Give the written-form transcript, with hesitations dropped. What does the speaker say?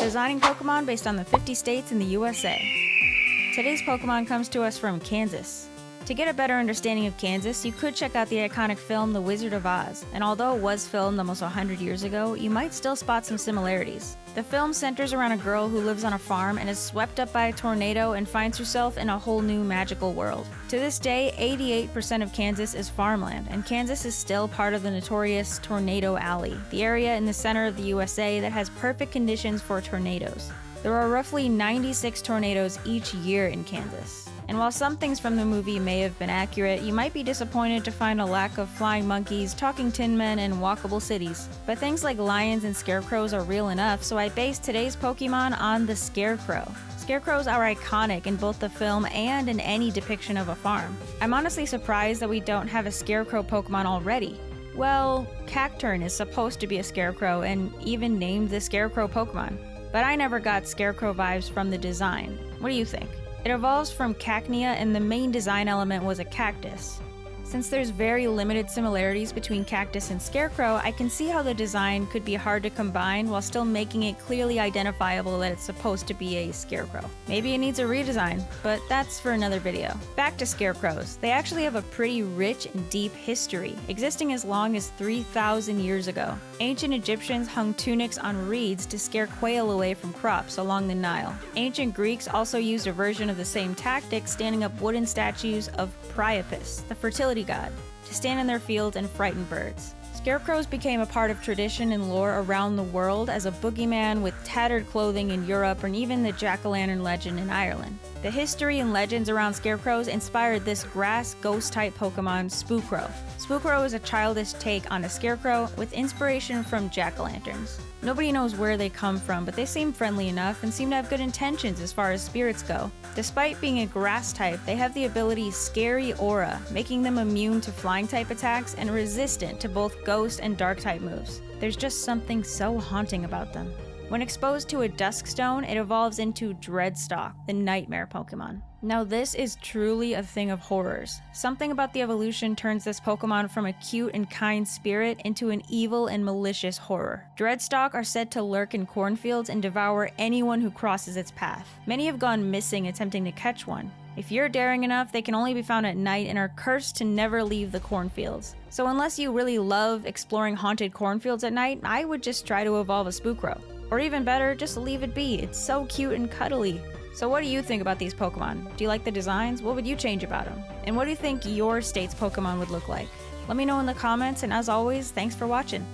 designing Pokemon based on the 50 states in the USA. Today's Pokemon comes to us from Kansas. To get a better understanding of Kansas, you could check out the iconic film The Wizard of Oz, and although it was filmed almost 100 years ago, you might still spot some similarities. The film centers around a girl who lives on a farm and is swept up by a tornado and finds herself in a whole new magical world. To this day, 88% of Kansas is farmland, and Kansas is still part of the notorious Tornado Alley, the area in the center of the USA that has perfect conditions for tornadoes. There are roughly 96 tornadoes each year in Kansas. And while some things from the movie may have been accurate, you might be disappointed to find a lack of flying monkeys, talking tin men, and walkable cities. But things like lions and scarecrows are real enough, so I based today's Pokemon on the Scarecrow. Scarecrows are iconic in both the film and in any depiction of a farm. I'm honestly surprised that we don't have a Scarecrow Pokemon already. Well, Cacturn is supposed to be a Scarecrow and even named the Scarecrow Pokemon. But I never got Scarecrow vibes from the design. What do you think? It evolves from Cacnea, and the main design element was a cactus. Since there's very limited similarities between cactus and scarecrow, I can see how the design could be hard to combine while still making it clearly identifiable that it's supposed to be a scarecrow. Maybe it needs a redesign, but that's for another video. Back to scarecrows. They actually have a pretty rich and deep history, existing as long as 3,000 years ago. Ancient Egyptians hung tunics on reeds to scare quail away from crops along the Nile. Ancient Greeks also used a version of the same tactic, standing up wooden statues of Priapus, the fertility god, to stand in their fields and frighten birds. Scarecrows became a part of tradition and lore around the world as a boogeyman with tattered clothing in Europe, and even the jack-o'-lantern legend in Ireland. The history and legends around scarecrows inspired this grass ghost-type Pokemon, Spookrow. Spookrow is a childish take on a scarecrow with inspiration from jack-o'-lanterns. Nobody knows where they come from, but they seem friendly enough and seem to have good intentions as far as spirits go. Despite being a grass type, they have the ability Scary Aura, making them immune to flying type attacks and resistant to both ghost and dark type moves. There's just something so haunting about them. When exposed to a Duskstone, it evolves into Dreadstock, the nightmare Pokemon. Now this is truly a thing of horrors. Something about the evolution turns this Pokemon from a cute and kind spirit into an evil and malicious horror. Dreadstock are said to lurk in cornfields and devour anyone who crosses its path. Many have gone missing attempting to catch one. If you're daring enough, they can only be found at night and are cursed to never leave the cornfields. So unless you really love exploring haunted cornfields at night, I would just try to evolve a Spookrow. Or even better, just leave it be. It's so cute and cuddly. So what do you think about these Pokemon? Do you like the designs? What would you change about them? And what do you think your state's Pokemon would look like? Let me know in the comments, and as always, thanks for watching.